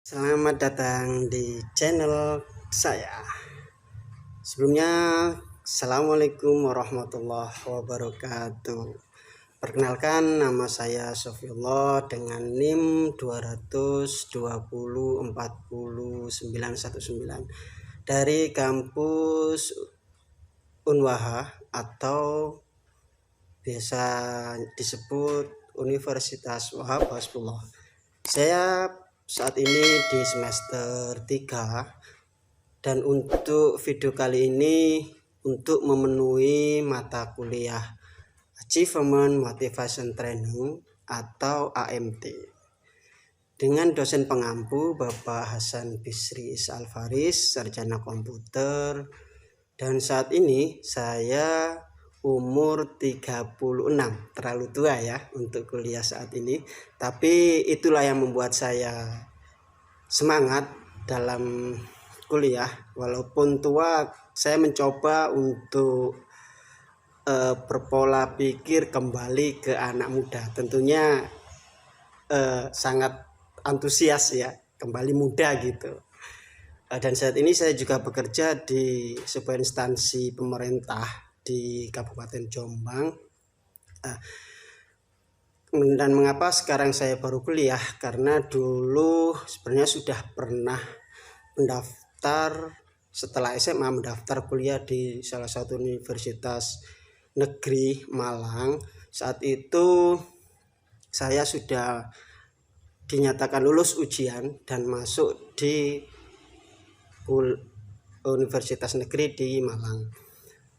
Selamat datang di channel saya. Sebelumnya, Assalamualaikum warahmatullahi wabarakatuh. Perkenalkan, nama saya Sofiullah dengan NIM 220404919 dari kampus Unwaha atau biasa disebut Universitas Wahab Hasbullah. Saya saat ini di semester 3 dan untuk video kali ini untuk memenuhi mata kuliah Achievement Motivation Training atau AMT dengan dosen pengampu Bapak Hasan Bisri Alfaris, sarjana komputer, dan saat ini saya umur 36, terlalu tua ya untuk kuliah saat ini, tapi itulah yang membuat saya semangat dalam kuliah. Walaupun tua, saya mencoba untuk berpola pikir kembali ke anak muda. Tentunya sangat antusias ya, kembali muda gitu. Dan saat ini saya juga bekerja di sebuah instansi pemerintah di Kabupaten Jombang. Dan mengapa sekarang saya baru kuliah? Karena dulu sebenarnya sudah pernah mendaftar setelah SMA, mendaftar kuliah di salah satu universitas negeri Malang. Saat itu saya sudah dinyatakan lulus ujian dan masuk di Universitas Negeri di Malang.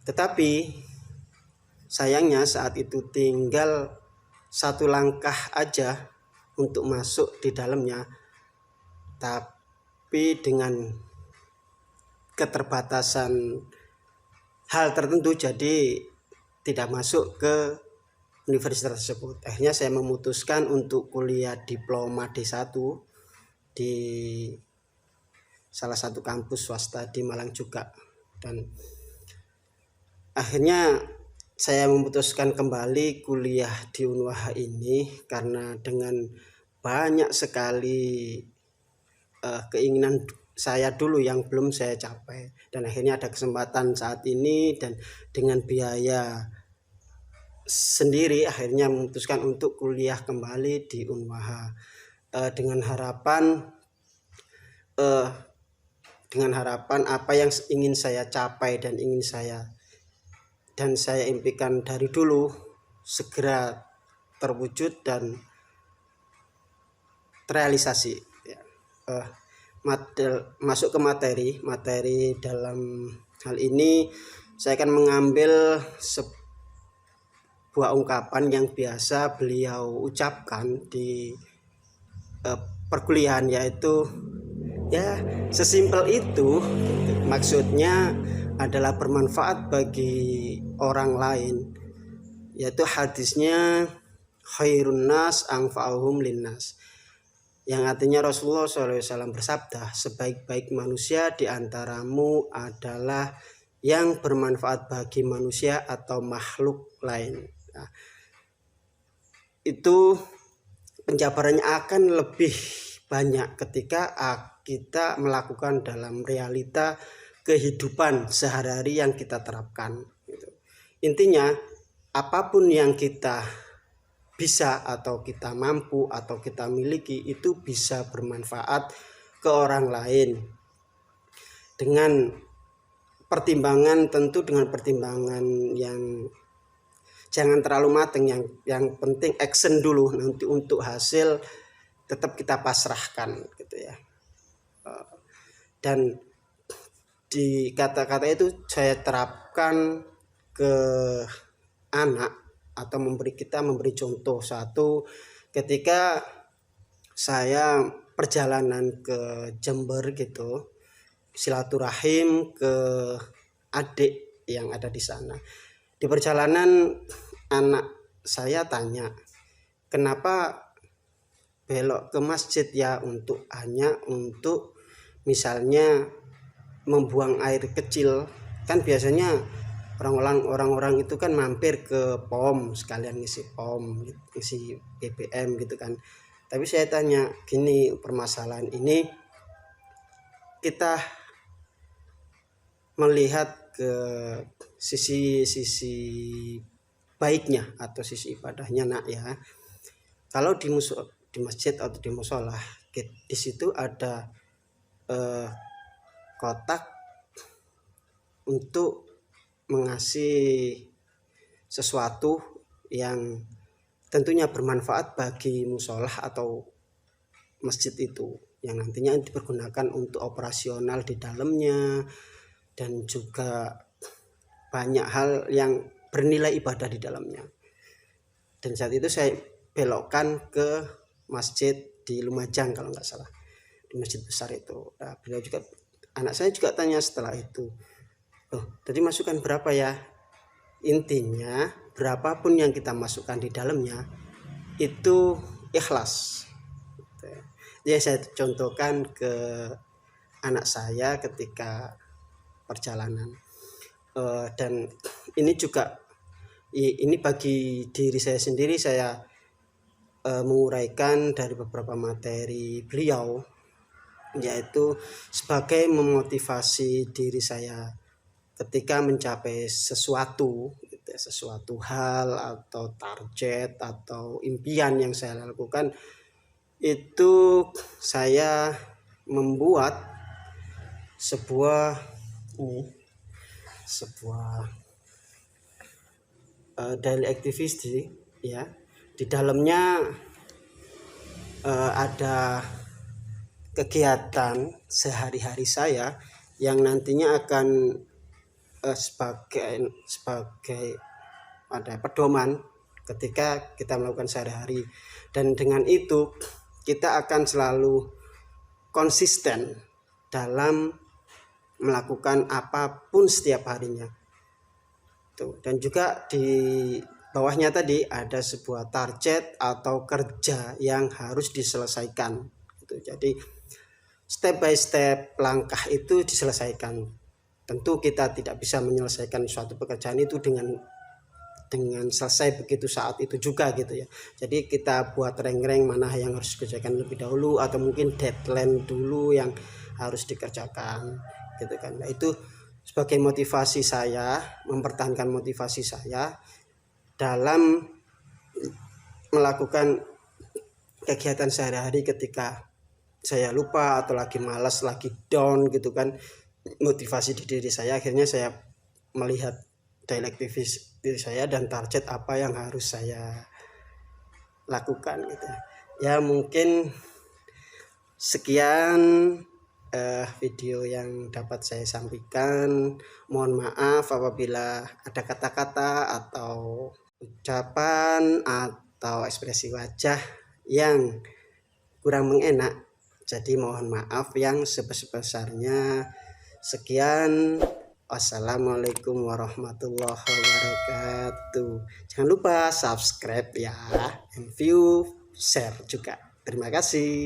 Tetapi sayangnya saat itu tinggal satu langkah aja untuk masuk di dalamnya, tapi dengan keterbatasan hal tertentu jadi tidak masuk ke universitas tersebut. Akhirnya saya memutuskan untuk kuliah diploma D1 di salah satu kampus swasta di Malang juga, dan akhirnya saya memutuskan kembali kuliah di Unwaha ini karena dengan banyak sekali keinginan saya dulu yang belum saya capai, dan akhirnya ada kesempatan saat ini dan dengan biaya sendiri akhirnya memutuskan untuk kuliah kembali di Unwaha dengan harapan apa yang ingin saya capai dan saya impikan dari dulu segera terwujud dan terrealisasi ya. Masuk ke materi dalam hal ini, saya akan mengambil sebuah ungkapan yang biasa beliau ucapkan di perkuliahan, yaitu ya sesimpel itu. Maksudnya adalah bermanfaat bagi orang lain, yaitu hadisnya khairun nas anfa'uhum linnas, yang artinya Rasulullah SAW bersabda, sebaik-baik manusia di antaramu adalah yang bermanfaat bagi manusia atau makhluk lain. Nah, itu penjabarannya akan lebih banyak ketika kita melakukan dalam realita kehidupan sehari-hari yang kita terapkan. Intinya apapun yang kita bisa atau kita mampu atau kita miliki itu bisa bermanfaat ke orang lain dengan pertimbangan, tentu dengan pertimbangan yang jangan terlalu matang, yang penting action dulu, nanti untuk hasil tetap kita pasrahkan gitu ya. Dan di kata-kata itu saya terapkan ke anak atau memberi contoh. Satu, ketika saya perjalanan ke Jember gitu, silaturahim ke adik yang ada di sana. Di perjalanan anak saya tanya, kenapa belok ke masjid ya, hanya untuk misalnya membuang air kecil. Kan biasanya orang-orang itu kan mampir ke POM sekalian ngisi POM, ngisi BBM gitu kan. Tapi saya tanya gini, permasalahan ini kita melihat ke sisi baiknya atau sisi ibadahnya nak ya. Kalau di masjid atau di musola, di situ ada kotak untuk mengasih sesuatu yang tentunya bermanfaat bagi musola atau masjid itu, yang nantinya dipergunakan untuk operasional di dalamnya, dan juga banyak hal yang bernilai ibadah di dalamnya. Dan saat itu saya belokkan ke masjid di Lumajang kalau nggak salah, di masjid besar itu. Nah, beliau juga, anak saya juga tanya setelah itu, tadi masukan berapa ya? Intinya berapapun yang kita masukkan di dalamnya itu ikhlas. Ya, saya contohkan ke anak saya ketika perjalanan, dan ini juga ini bagi diri saya sendiri. Saya menguraikan dari beberapa materi beliau, yaitu sebagai memotivasi diri saya ketika mencapai sesuatu hal atau target atau impian yang saya lakukan, itu saya membuat sebuah daily activity ya. Di dalamnya ada kegiatan sehari-hari saya yang nantinya akan sebagai ada pedoman ketika kita melakukan sehari-hari, dan dengan itu kita akan selalu konsisten dalam melakukan apapun setiap harinya. Dan juga di bawahnya tadi ada sebuah target atau kerja yang harus diselesaikan. Jadi step by step langkah itu diselesaikan. Tentu kita tidak bisa menyelesaikan suatu pekerjaan itu dengan selesai begitu saat itu juga gitu ya. Jadi kita buat rank-rank mana yang harus dikerjakan lebih dahulu, atau mungkin deadline dulu yang harus dikerjakan gitu kan. Nah, itu sebagai motivasi saya, mempertahankan motivasi saya dalam melakukan kegiatan sehari-hari ketika saya lupa atau lagi malas, lagi down gitu kan. Motivasi di diri saya, akhirnya saya melihat daily activity diri saya dan target apa yang harus saya lakukan gitu ya. Mungkin sekian video yang dapat saya sampaikan. Mohon maaf apabila ada kata-kata atau ucapan atau ekspresi wajah yang kurang mengenak, jadi mohon maaf yang sebesar-besarnya. Sekian, wassalamualaikum warahmatullahi wabarakatuh. Jangan lupa subscribe ya, and view, share juga. Terima kasih.